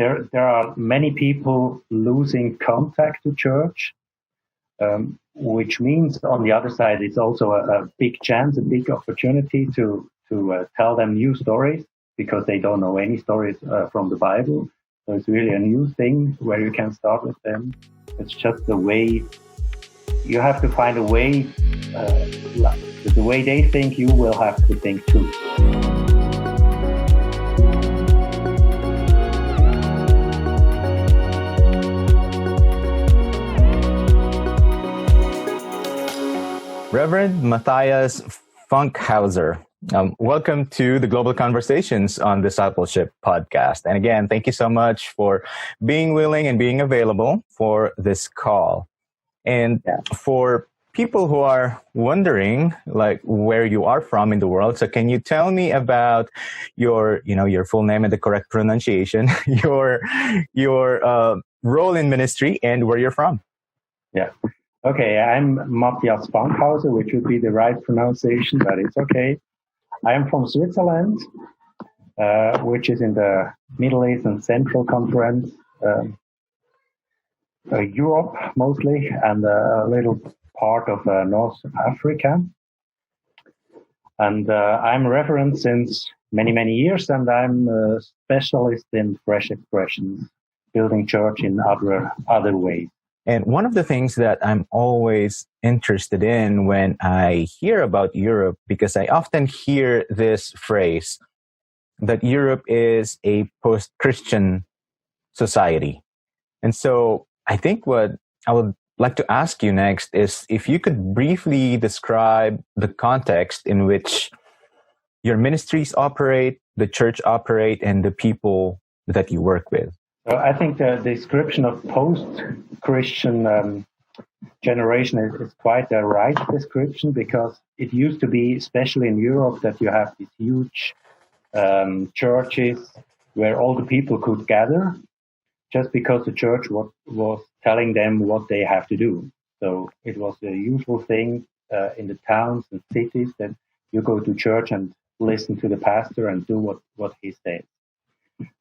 there are many people losing contact to church, which means on the other side, it's also a big chance, a big opportunity to tell them new stories because they don't know any stories from the Bible. So it's really a new thing where you can start with them. It's just the way you have to find a way. The way they think, you will have to think too. Reverend Matthias Fankhauser, welcome to the Global Conversations on Discipleship podcast. And again, thank you so much for being willing and being available for this call. And for people who are wondering, like, where you are from in the world, so can you tell me about your full name and the correct pronunciation, your role in ministry, and where you're from? Yeah. Okay, I'm Matthias Fankhauser, which would be the right pronunciation, but it's okay. I am from Switzerland, which is in the Middle East and Central Conference, Europe mostly, and a little part of North Africa. And I'm a reverend since many, many years, and I'm a specialist in fresh expressions, building church in other ways. And one of the things that I'm always interested in when I hear about Europe, because I often hear this phrase that Europe is a post-Christian society. And so I think what I would like to ask you next is if you could briefly describe the context in which your ministries operate, the church operate, and the people that you work with. I think the description of post-Christian generation is quite a right description, because it used to be, especially in Europe, that you have these huge churches where all the people could gather just because the church was telling them what they have to do. So it was the usual thing in the towns and cities that you go to church and listen to the pastor and do what he says.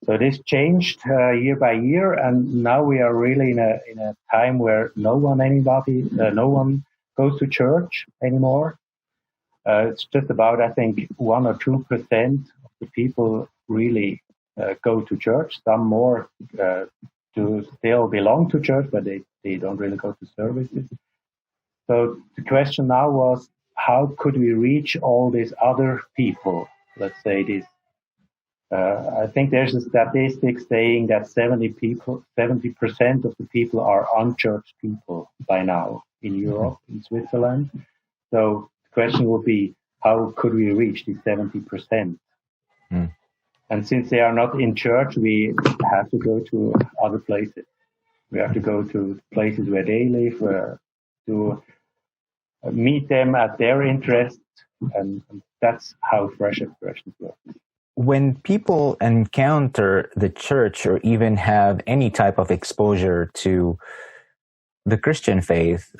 So this changed year by year, and now we are really in a time where no one goes to church anymore. It's just about, I think, 1 or 2% of the people really go to church. Some more do still belong to church, but they don't really go to services. So the question now was, how could we reach all these other people? Let's say this. I think there's a statistic saying that 70% of the people are unchurched people by now in Europe, in Switzerland. So the question would be, how could we reach these 70%? Mm. And since they are not in church, we have to go to other places. We have to go to places where they live, to meet them at their interests, and that's how Fresh Expressions works. When people encounter the church or even have any type of exposure to the Christian faith,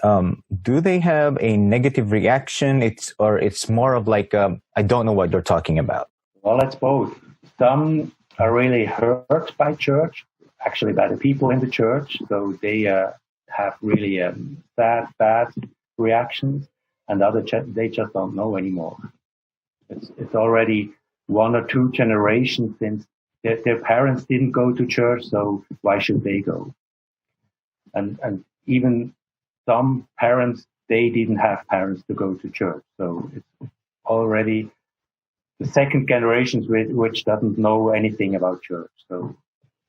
do they have a negative reaction? It's more of like, I don't know what you're talking about. Well, it's both. Some are really hurt by church, actually by the people in the church. So they have really bad reactions, and others, they just don't know anymore. It's already 1 or 2 generations since their parents didn't go to church, so why should they go? And even some parents, they didn't have parents to go to church, so it's already the second generation which doesn't know anything about church. So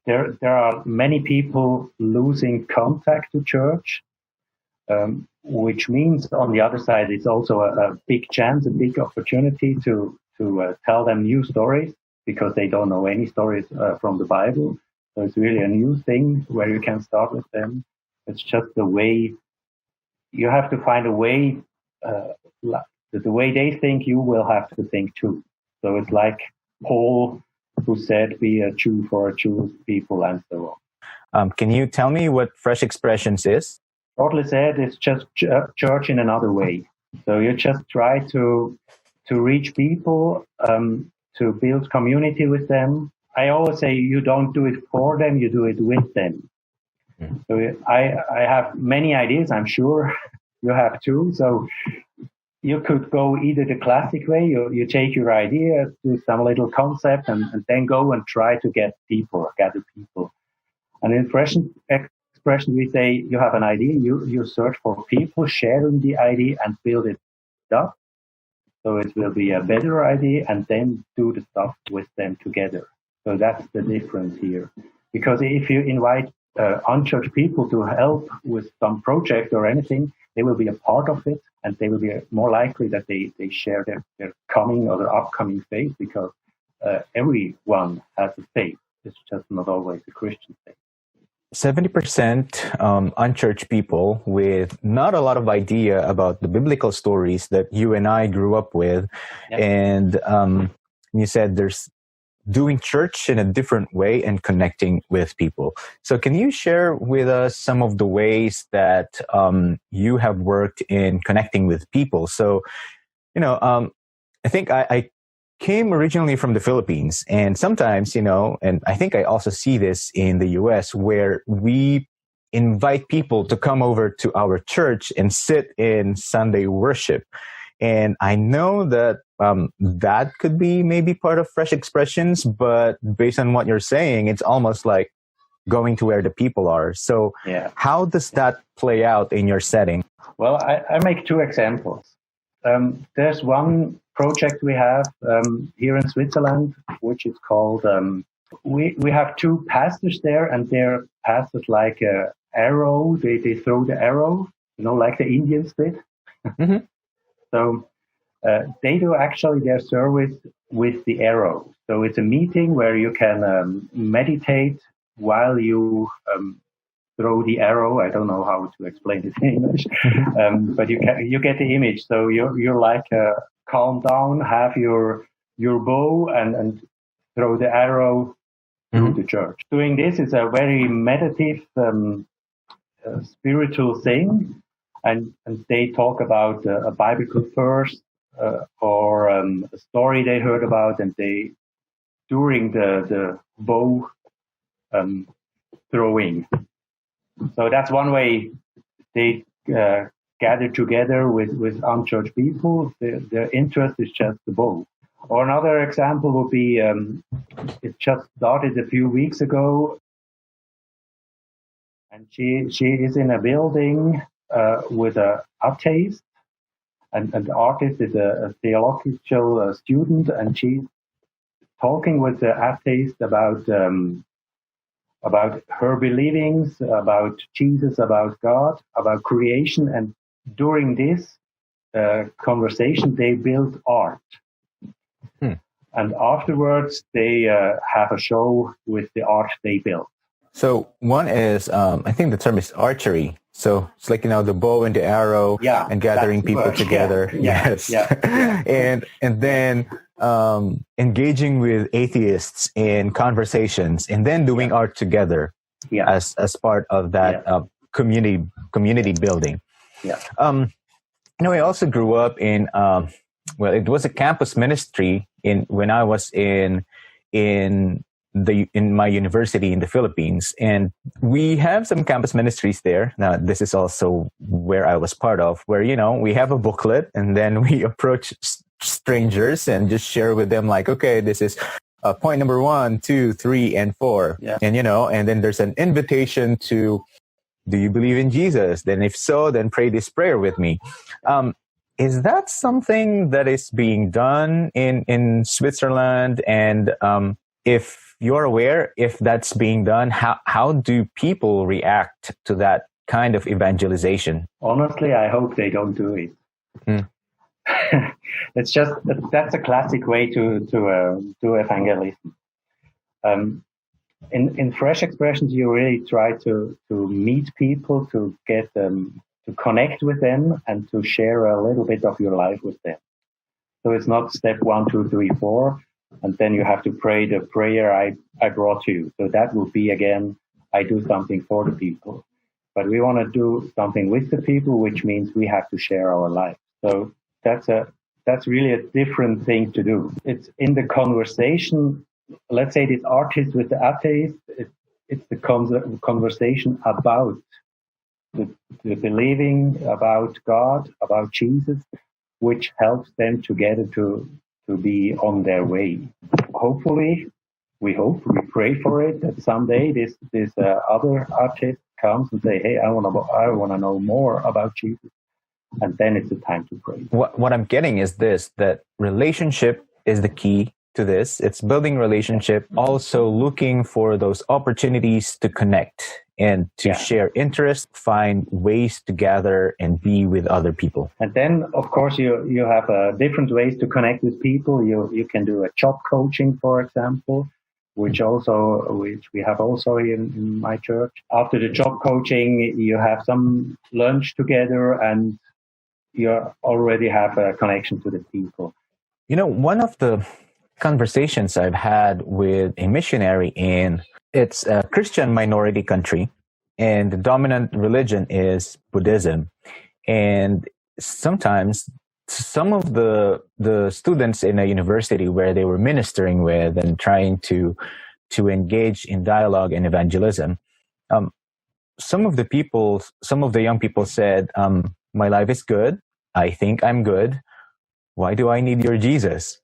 there are many people losing contact to church, which means on the other side, it's also a big chance, a big opportunity to tell them new stories because they don't know any stories from the Bible. So it's really a new thing where you can start with them. It's just the way you have to find a way, the way they think, you will have to think too. So it's like Paul, who said, be a Jew for a Jewish people, and so on. Can you tell me what Fresh Expressions is? Shortly said, it's just church in another way. So you just try to reach people, to build community with them. I always say you don't do it for them, you do it with them. So I have many ideas, I'm sure you have too. So you could go either the classic way, you take your idea, do some little concept, and then go and try to gather people. And in fresh expression, we say you have an idea, you search for people sharing the idea and build it up. So it will be a better idea, and then do the stuff with them together. So that's the difference here. Because if you invite unchurched people to help with some project or anything, they will be a part of it, and they will be more likely that they share their coming or their upcoming faith, because everyone has a faith. It's just not always a Christian faith. 70% unchurched people with not a lot of idea about the biblical stories that you and I grew up with. Yep. And you said there's doing church in a different way and connecting with people. So can you share with us some of the ways that you have worked in connecting with people? So, I think I came originally from the Philippines, and sometimes, and I think I also see this in the US, where we invite people to come over to our church and sit in Sunday worship. And I know that that could be maybe part of Fresh Expressions, but based on what you're saying, it's almost like going to where the people are. So How does that play out in your setting? Well, I make two examples. There's one project we have here in Switzerland, which is called, we have two pastors there, and they're pastors like an arrow. They throw the arrow, like the Indians did. Mm-hmm. So they do actually their service with the arrow. So it's a meeting where you can meditate while you throw the arrow. I don't know how to explain it in English, but you get the image. So you're like calm down, have your bow, and throw the arrow through the church. Doing this is a very meditative, spiritual thing, and they talk about a biblical verse or a story they heard about, and they during the bow throwing. So that's one way they gather together with unchurched people. Their interest is just the bow. Or another example would be, it just started a few weeks ago, and she is in a building with an atheist, and the artist is a theological student, and she's talking with the atheist about her believings, about Jesus, about God, about creation. And during this conversation, they built art. And afterwards, they have a show with the art they built. So one is, I think the term is archery. So it's like, the bow and the arrow and gathering people together. Yeah. Yes. Yeah. And then engaging with atheists in conversations, and then doing art together as part of that community building. Yeah. I also grew up in, it was a campus ministry when I was in my university in the Philippines, and we have some campus ministries there. Now, this is also where I was part of, where, we have a booklet, and then we approach strangers and just share with them, like, okay, this is point number 1, 2, 3, and 4. Yeah. And, and then there's an invitation to, do you believe in Jesus? Then if so, then pray this prayer with me. Is that something that is being done in Switzerland? And if you're aware, if that's being done, how do people react to that kind of evangelization? Honestly, I hope they don't do it. That's a classic way to do evangelism. In Fresh Expressions, you really try to meet people, to get them, to connect with them, and to share a little bit of your life with them. So it's not step 1, 2, 3, 4, and then you have to pray the prayer I brought you. So that would be, again, I do something for the people. But we want to do something with the people, which means we have to share our life. So that's really a different thing to do. It's in the conversation let's say this artist with the atheist, it's the conversation about the believing, about God, about Jesus, which helps them together to be on their way. Hopefully, we pray for it, that someday this other artist comes and say, hey, I want to know more about Jesus. And then it's the time to pray. What I'm getting is this, that relationship is the key to this. It's building relationship, also looking for those opportunities to connect and to share interests, find ways to gather and be with other people. And then, of course, you have different ways to connect with people. You can do a job coaching, for example, which we have also in my church. After the job coaching, you have some lunch together and you already have a connection to the people. You know, one of the conversations I've had with a missionary it's a Christian minority country, and the dominant religion is Buddhism. And sometimes some of the students in a university where they were ministering with and trying to engage in dialogue and evangelism, some of the young people said, my life is good. I think I'm good. Why do I need your Jesus?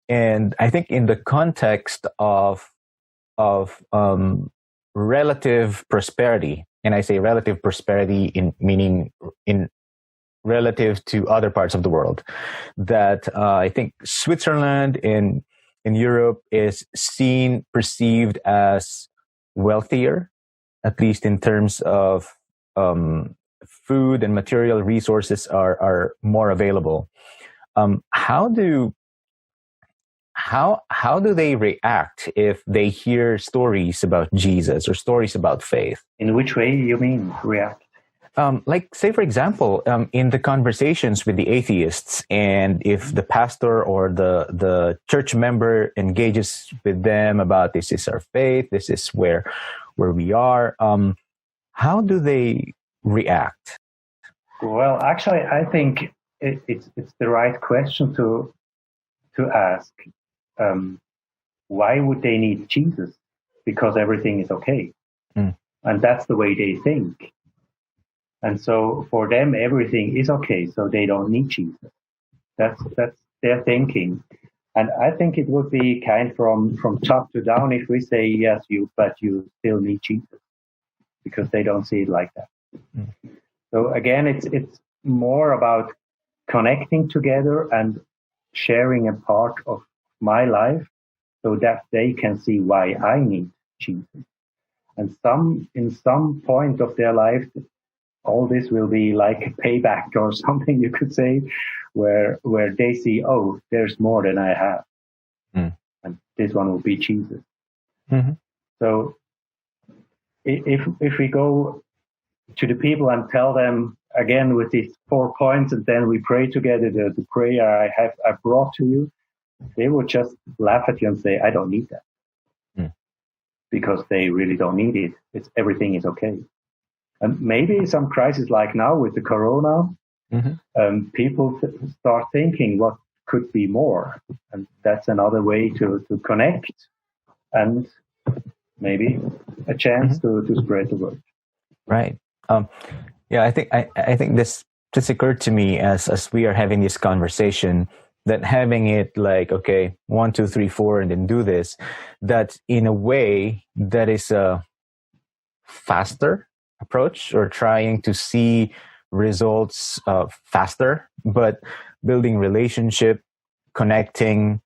And I think in the context of relative prosperity, and I say relative prosperity meaning relative to other parts of the world, that I think Switzerland in Europe is perceived as wealthier, at least in terms of food and material resources are more available. How do they react if they hear stories about Jesus or stories about faith? In which way you mean react? Like, say, for example, in the conversations with the atheists, and if the pastor or the church member engages with them about this is our faith, this is where we are, how do they react? Well, actually, I think it's the right question to ask. Why would they need Jesus? Because everything is okay. And that's the way they think. And so for them, everything is okay, so they don't need Jesus. That's their thinking. And I think it would be kind from top to down if we say, yes, but you still need Jesus, because they don't see it like that. So again, it's more about connecting together and sharing a part of my life so that they can see why I need Jesus. And in some point of their life, all this will be like a payback or something, you could say, where they see, oh, there's more than I have. And this one will be Jesus. Mm-hmm. So if we go to the people and tell them again with these 4 points, and then we pray together the prayer I brought to you, they will just laugh at you and say, I don't need that. Because they really don't need it. Everything is okay. And maybe some crisis like now with the corona, people start thinking what could be more. And that's another way to connect and maybe a chance to spread the word. Right. I think this occurred to me as we are having this conversation, that having it like, okay, 1, 2, 3, 4, and then do this, that in a way that is a faster approach, or trying to see results faster, but building relationship, connecting,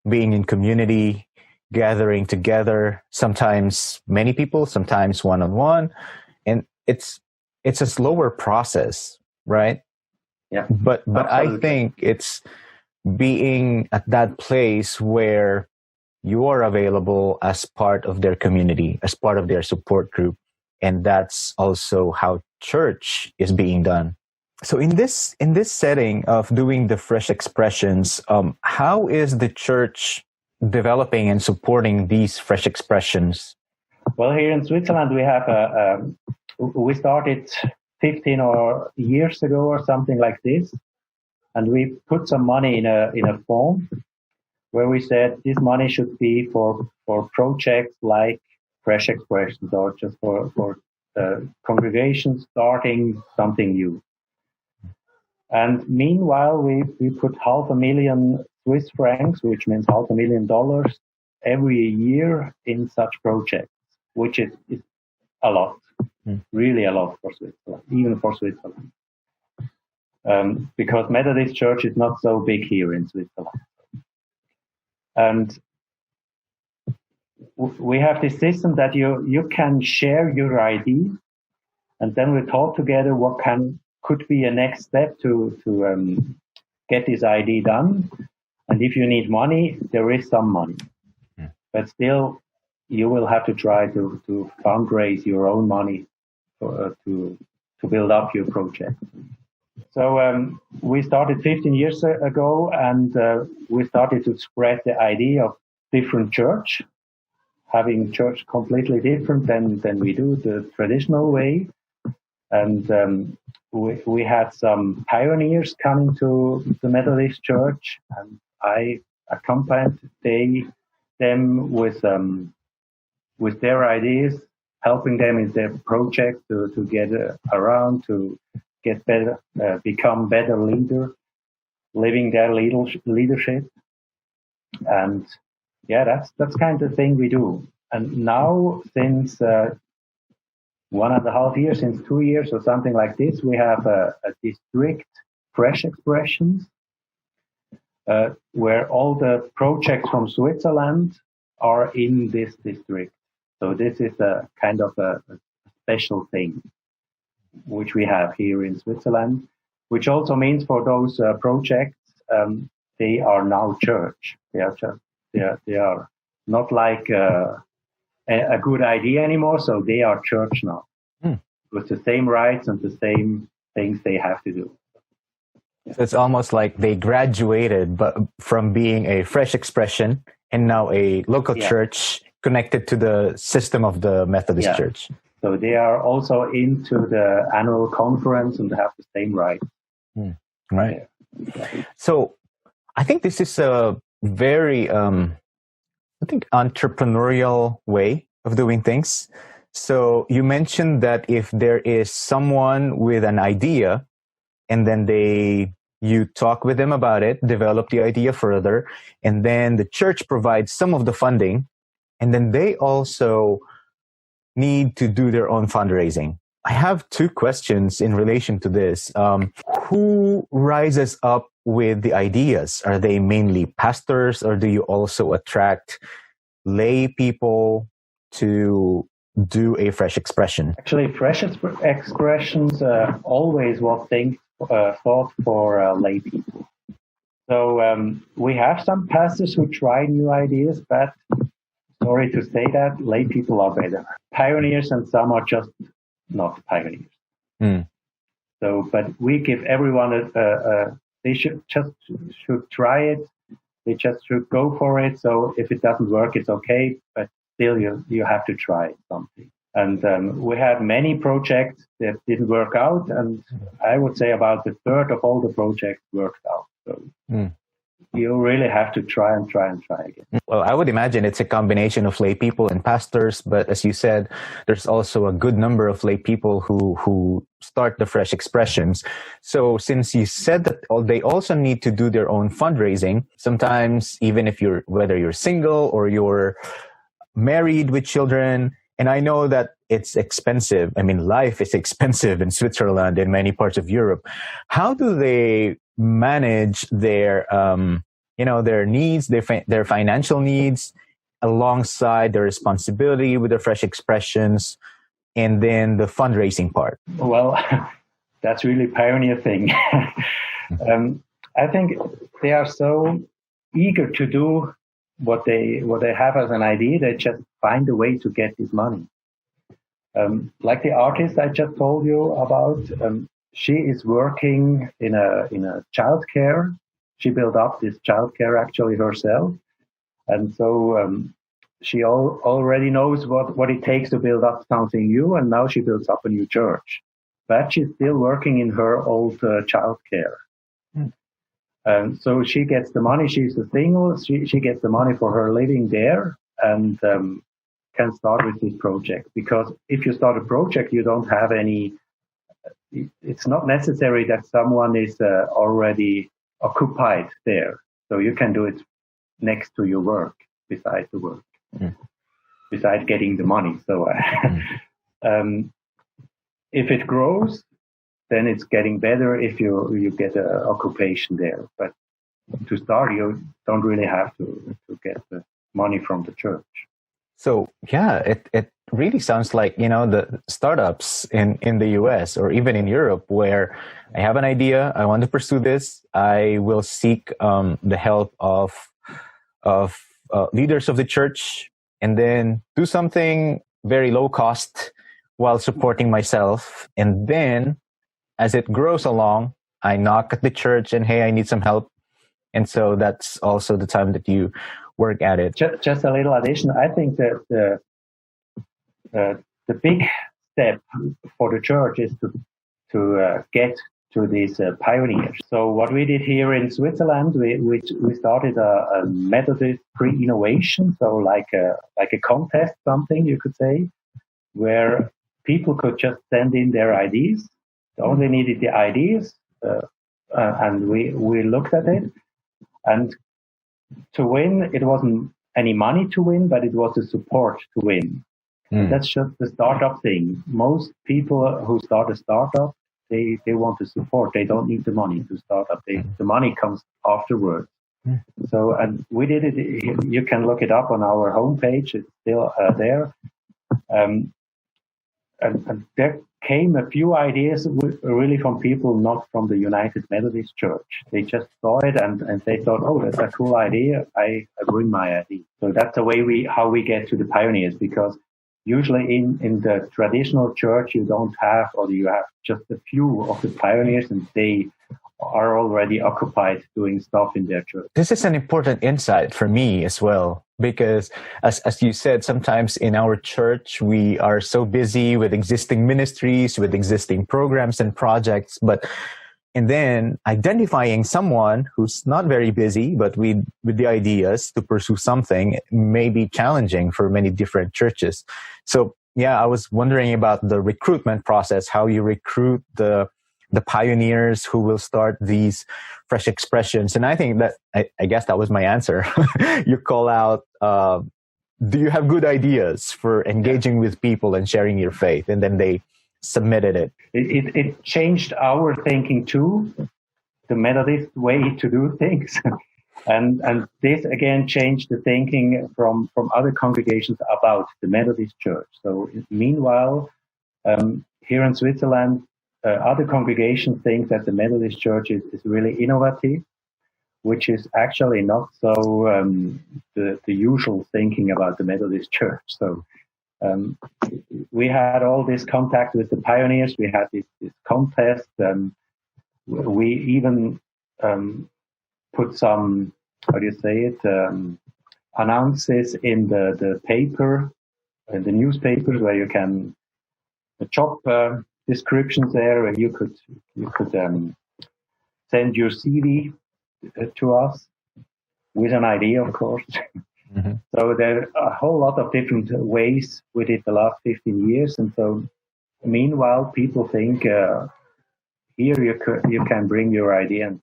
being in community, gathering together, sometimes many people, sometimes one-on-one, and it's a slower process, right? Yeah. But I think it's being at that place where you are available as part of their community, as part of their support group. And that's also how church is being done. So in this setting of doing the fresh expressions, how is the church developing and supporting these fresh expressions? Well, here in Switzerland, we have we started 15 years ago or something like this, and we put some money in a fund where we said this money should be for for projects like Fresh Expressions or just for congregations starting something new. And meanwhile, we put $500,000 Swiss francs, which means $500,000 every year in such projects, which is a lot, really a lot for Switzerland, even for Switzerland. Because Methodist Church is not so big here in Switzerland. And we have this system that you can share your idea, and then we talk together what could be a next step to get this idea done. And if you need money, there is some money. But still, you will have to try to fundraise your own money to build up your project. So we started 15 years ago, and we started to spread the idea of different church, having church completely different than we do the traditional way. And we had some pioneers coming to the Methodist Church, and I accompanied them with their ideas, helping them in their project to get around, to get better, become better leader, living their leadership. And yeah, that's kind of thing we do. And now, since 1.5 years, since 2 years or something like this, we have a district, Fresh Expressions, where all the projects from Switzerland are in this district. So this is a kind of a special thing which we have here in Switzerland, which also means for those projects, they are now church. They are not like a good idea anymore, so they are church now, with the same rights and the same things they have to do. So it's almost like they graduated from being a Fresh Expression and now a local church connected to the system of the Methodist Church. So they are also into the annual conference and have the same rights. Right. Yeah. So I think this is a very, entrepreneurial way of doing things. So you mentioned that if there is someone with an idea, and then you talk with them about it, develop the idea further, and then the church provides some of the funding, and then they also need to do their own fundraising. I have 2 questions in relation to this. Who rises up with the ideas? Are they mainly pastors, or do you also attract lay people to do a Fresh Expression? Actually, Fresh Expressions always was thought for lay people. So we have some pastors who try new ideas, but sorry to say that, lay people are better. Pioneers, and some are just not pioneers. So, but we give everyone they should try it. They just should go for it. So if it doesn't work, it's okay, but still you have to try something. And we had many projects that didn't work out, and I would say about a third of all the projects worked out. So you really have to try again. Well, I would imagine it's a combination of lay people and pastors, but as you said, there's also a good number of lay people who start the Fresh Expressions. So since you said that they also need to do their own fundraising, sometimes even if whether you're single or you're married with children, and I know that it's expensive. I mean, life is expensive in Switzerland and many parts of Europe. How do they manage their needs, their financial needs, alongside their responsibility with the Fresh Expressions, and then the fundraising part? Well, that's really pioneer thing. I think they are so eager to do what they have as an idea. They just find a way to get this money. Like the artist I just told you about, she is working in a childcare. She built up this childcare actually herself, and so she already knows what it takes to build up something new. And now she builds up a new church, but she's still working in her old childcare. So she gets the money. She's a single. She gets the money for her living there, and can start with this project. Because if you start a project, you don't have any. It's not necessary that someone is already occupied there, so you can do it next to your work, beside the work, besides getting the money. So if it grows, then it's getting better if you get an occupation there. But to start, you don't really have to get the money from the church. So yeah, it really sounds like, the startups in the US or even in Europe, where I have an idea, I want to pursue this, I will seek the help of leaders of the church, and then do something very low cost while supporting myself. And then as it grows along, I knock at the church and, hey, I need some help. And so that's also the time that you work at it. Just a little addition. I think that the big step for the church is to get to these pioneers. So what we did here in Switzerland, we started a Methodist pre-innovation, so like a contest, something you could say, where people could just send in their ideas. They only needed the ideas, and we looked at it. And to win, it wasn't any money to win, but it was the support to win. That's just the startup thing. Most people who start a startup, they want the support. They don't need the money to start up. The money comes afterwards. So, and we did it. You can look it up on our homepage. It's still there. And there came a few ideas really from people not from the United Methodist Church. They just saw it and they thought, oh, that's a cool idea. I bring my idea. So that's the way how we get to the pioneers, because usually in the traditional church, you don't have, or you have just a few of the pioneers, and they are already occupied doing stuff in their church. This is an important insight for me as well, because as you said, sometimes in our church, we are so busy with existing ministries, with existing programs and projects, and then identifying someone who's not very busy, but with the ideas to pursue something may be challenging for many different churches. So yeah, I was wondering about the recruitment process, how you recruit the pioneers who will start these fresh expressions. And I think that, I guess that was my answer. You call out, do you have good ideas for engaging with people and sharing your faith? And then they submitted it. It changed our thinking too, the Methodist way to do things. And this again changed the thinking from other congregations about the Methodist Church. So meanwhile, here in Switzerland, other congregations think that the Methodist Church is really innovative, which is actually not so the usual thinking about the Methodist Church. So we had all this contact with the pioneers. We had this contest. We even put some, how do you say it, announces in the paper, in the newspapers, where you can job descriptions there, where you could send your CV to us with an idea, of course. Mm-hmm. So there are a whole lot of different ways we did the last 15 years. And so meanwhile, people think here you can bring your idea and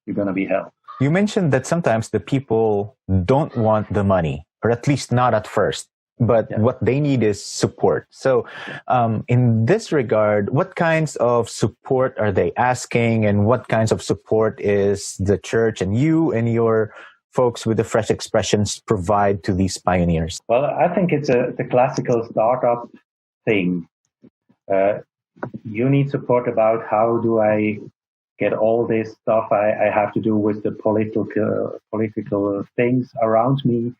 you're going to be helped. You mentioned that sometimes the people don't want the money, or at least not at first, but what they need is support. So in this regard, what kinds of support are they asking, and what kinds of support is the church and you and your folks with the Fresh Expressions provide to these pioneers? Well, I think it's the classical startup thing. You need support about how do I get all this stuff I have to do with the political things around me.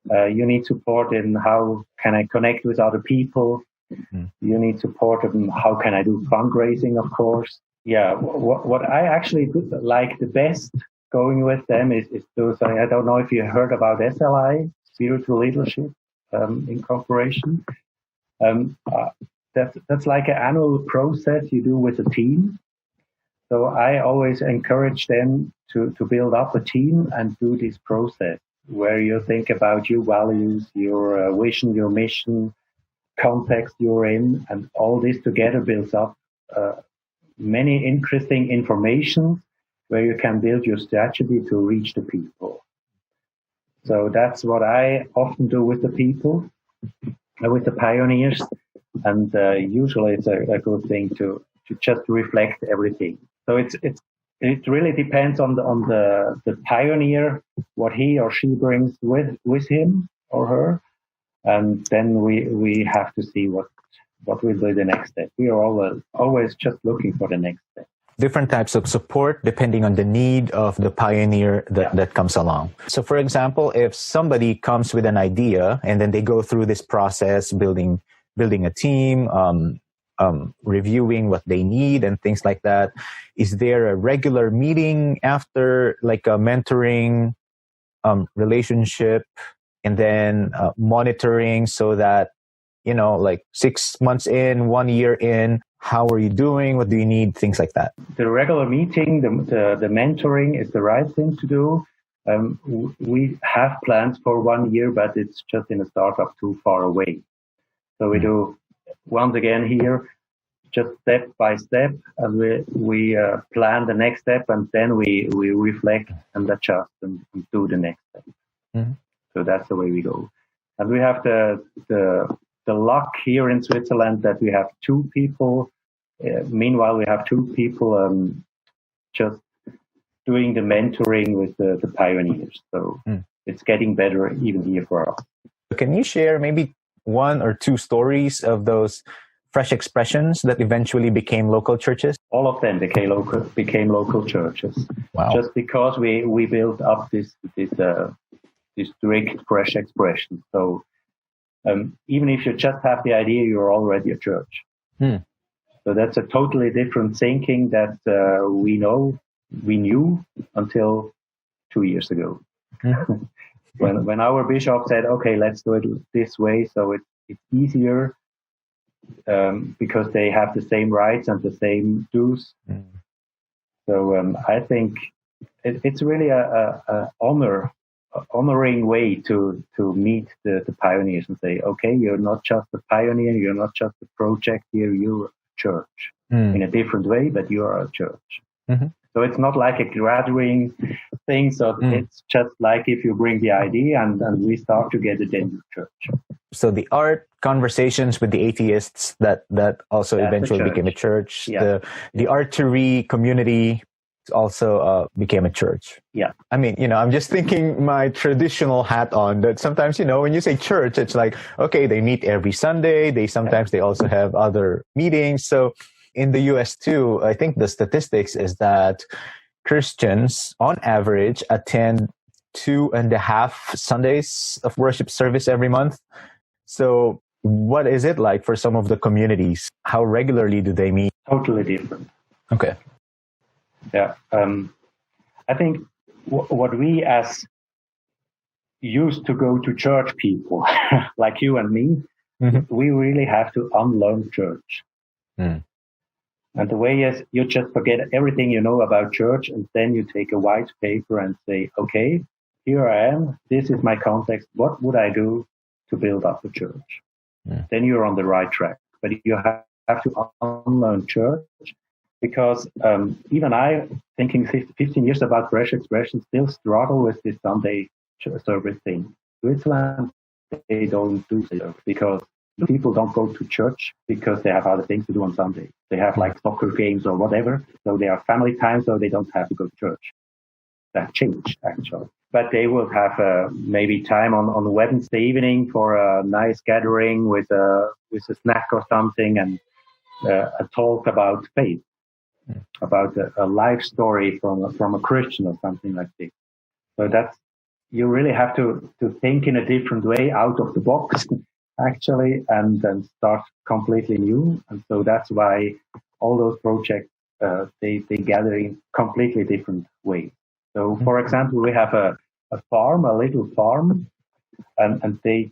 You need support in how can I connect with other people. Mm-hmm. You need support in how can I do fundraising, of course. Yeah, what I actually like the best going with them is those. I don't know if you heard about SLI, Spiritual Leadership Incorporation. That's like an annual process you do with a team. So I always encourage them to build up a team and do this process. where you think about your values, your vision, your mission, context you're in, and all this together builds up many interesting information where you can build your strategy to reach the people. So that's what I often do with the people, with the pioneers, and usually it's a good thing to just reflect everything. So it really depends on the pioneer, what he or she brings with him or her, and then we have to see what will be the next step. We are always just looking for the next step. Different types of support depending on the need of the pioneer that comes along. So for example, if somebody comes with an idea and then they go through this process, building a team, reviewing what they need and things like that, is there a regular meeting after, like a mentoring relationship, and then monitoring so that, like 6 months in, 1 year in, how are you doing? What do you need? Things like that. The regular meeting, the mentoring is the right thing to do. We have plans for 1 year, but it's just in a startup too far away. So we do, once again here, just step by step, and we plan the next step, and then we reflect and adjust and do the next step. Mm-hmm. So that's the way we go. And we have the luck here in Switzerland that we have two people. Meanwhile, we have two people just doing the mentoring with the pioneers. So it's getting better even here for us. Can you share maybe one or two stories of those fresh expressions that eventually became local churches? All of them became local churches. Wow. Just because we built up this strict fresh expression. So even if you just have the idea, you're already a church. So that's a totally different thinking that we knew until 2 years ago. when our bishop said, okay, let's do it this way, so it's easier because they have the same rights and the same dues. So I think it's really a honoring way to meet the pioneers and say, okay, you're not just a pioneer, you're not just a project here, you're a church in a different way, but you are a church. So it's not like a graduating thing. So it's just like if you bring the idea and we start together, then you're church. So the art conversations with the atheists that also eventually became a church. Yeah. The artery community also became a church. Yeah. I mean, I'm just thinking my traditional hat on that sometimes, when you say church, it's like, okay, they meet every Sunday. They also have other meetings. So in the US too, I think the statistics is that Christians on average attend 2.5 Sundays of worship service every month. So what is it like for some of the communities? How regularly do they meet? Totally different. Okay. Yeah. I think what we as used to go to church people, like you and me, we really have to unlearn church. And the way is you just forget everything you know about church, and then you take a white paper and say, okay, here I am. This is my context. What would I do to build up a church? Then you're on the right track. But you have to unlearn church, because even I, thinking 15 years about fresh expression, still struggle with this Sunday service thing. Switzerland, they don't do this because people don't go to church because they have other things to do on Sunday. They have like soccer games or whatever. So they are family time, so they don't have to go to church. That changed, actually. But they will have maybe time on Wednesday evening for a nice gathering with a snack or something, and a talk about faith, about a life story from a Christian or something like this. So you really have to think in a different way, out of the box, actually, and then start completely new. And so that's why all those projects, they gather in completely different ways. So, for example, we have a little farm, and they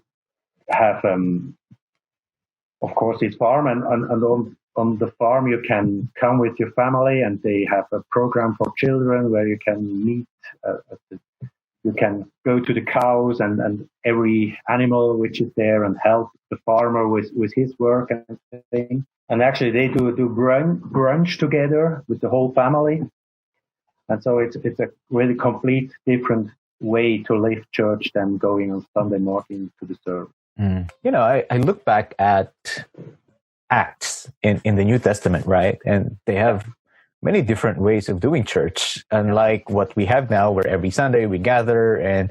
have, of course, this farm, and on the farm you can come with your family, and they have a program for children where you can meet at You can go to the cows and every animal which is there and help the farmer with his work and things. And actually they do brunch together with the whole family. And so it's a really complete different way to live church than going on Sunday morning to the service. You know, I look back at Acts in the New Testament, right? And they have many different ways of doing church, unlike what we have now, where every Sunday we gather and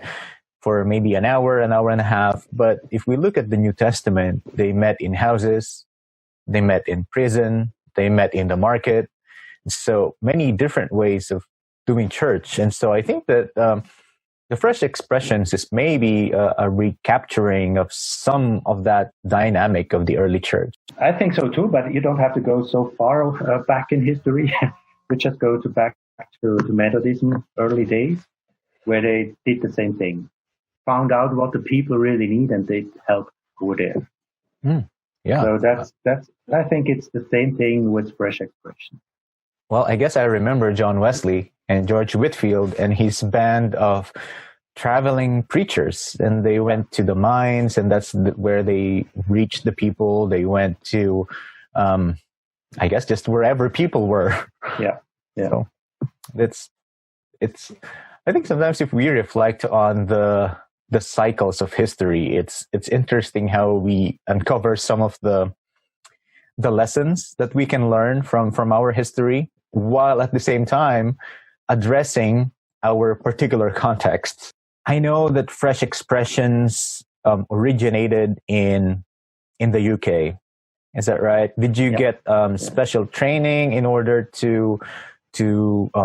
for maybe an hour and a half. But if we look at the New Testament, they met in houses, they met in prison, they met in the market. So many different ways of doing church. And so I think that the Fresh Expressions is maybe a recapturing of some of that dynamic of the early church. I think so too, but you don't have to go so far back in history. We just go back to Methodism early days, where they did the same thing. Found out what the people really need, and they helped over there. Yeah. So that's. I think it's the same thing with Fresh Expression. Well, I guess I remember John Wesley and George Whitefield and his band of traveling preachers, and they went to the mines, and that's where they reached the people. They went to, I guess, just wherever people were. Yeah. So it's. I think sometimes if we reflect on the cycles of history, it's interesting how we uncover some of the lessons that we can learn from our history, while at the same time addressing our particular contexts. I know that Fresh Expressions originated in the UK. Is that right? Did you get special training in order to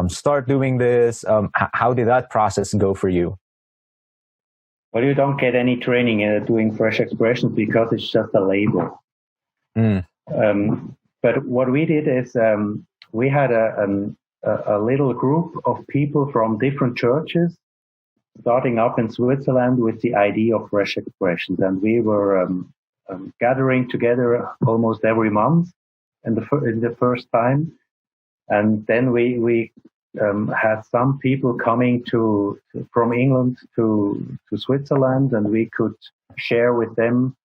start doing this? How did that process go for you? Well, you don't get any training doing Fresh Expressions because it's just a label. But what we did is we had a little group of people from different churches starting up in Switzerland with the idea of Fresh Expressions. And we were gathering together almost every month in the first time. And then we had some people coming from England to Switzerland, and we could share with them,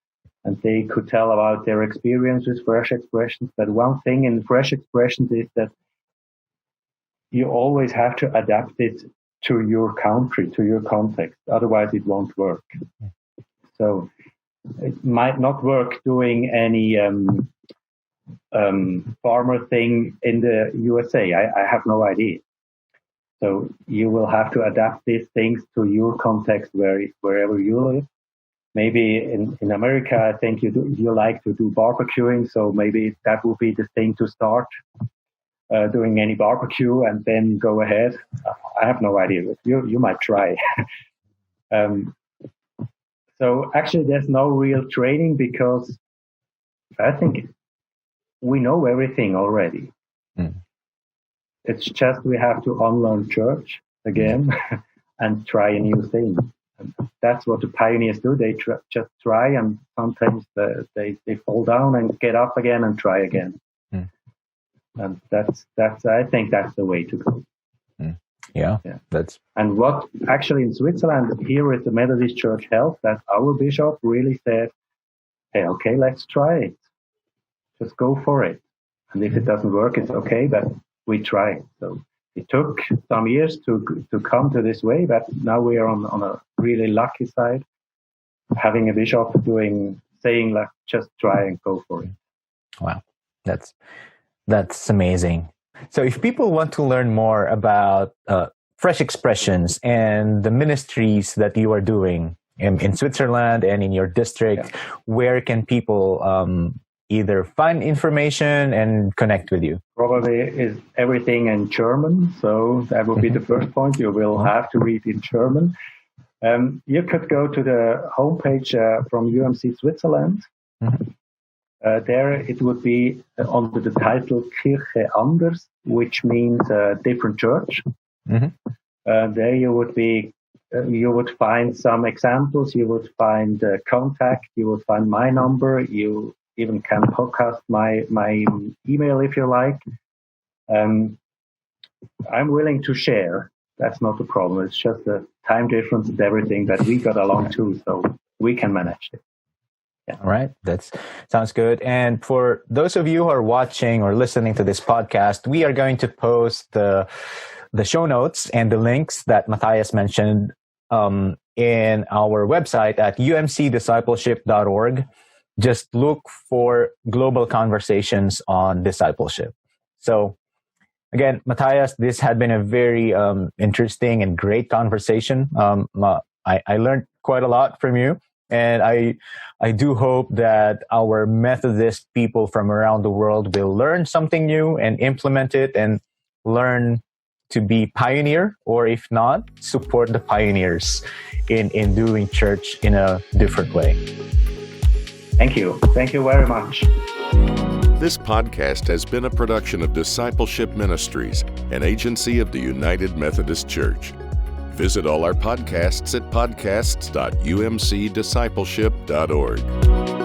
and they could tell about their experience with Fresh Expressions. But one thing in Fresh Expressions is that you always have to adapt it to your country, to your context. Otherwise, it won't work. So it might not work doing any farmer thing in the USA. I have no idea. So you will have to adapt these things to your context wherever you live. Maybe in America, I think you like to do barbecuing, so maybe that would be the thing to start doing any barbecue and then go ahead. I have no idea. You might try. So actually, there's no real training because I think we know everything already. It's just we have to unlearn church again and try a new thing. And that's what the pioneers do. They just try, and sometimes they fall down and get up again and try again. And that's I think that's the way to go. Yeah. And what actually in Switzerland here with the Methodist Church helped, that our bishop really said, "Hey, okay, let's try it. Just go for it. And if it doesn't work, it's okay, but we try." So it took some years to come to this way, but now we are on a really lucky side, having a bishop saying like, just try and go for it. Wow, that's amazing. So if people want to learn more about Fresh Expressions and the ministries that you are doing in Switzerland and in your district, where can people either find information and connect with you? Probably is everything in German. So that would be the first point. You will have to read in German. You could go to the homepage from UMC Switzerland. There it would be under the title Kirche anders, which means different church. There you would find some examples. You would find contact. You would find my number. You even can podcast my email if you like. I'm willing to share. That's not the problem. It's just the time difference and everything that we got along to, so we can manage it. Yeah. All right. That sounds good. And for those of you who are watching or listening to this podcast, we are going to post the show notes and the links that Matthias mentioned in our website at umcdiscipleship.org. Just look for Global Conversations on Discipleship. So again, Matthias, this had been a very interesting and great conversation. I learned quite a lot from you. And I do hope that our Methodist people from around the world will learn something new and implement it and learn to be pioneer, or if not, support the pioneers in doing church in a different way. Thank you. Thank you very much. This podcast has been a production of Discipleship Ministries, an agency of the United Methodist Church. Visit all our podcasts at podcasts.umcdiscipleship.org.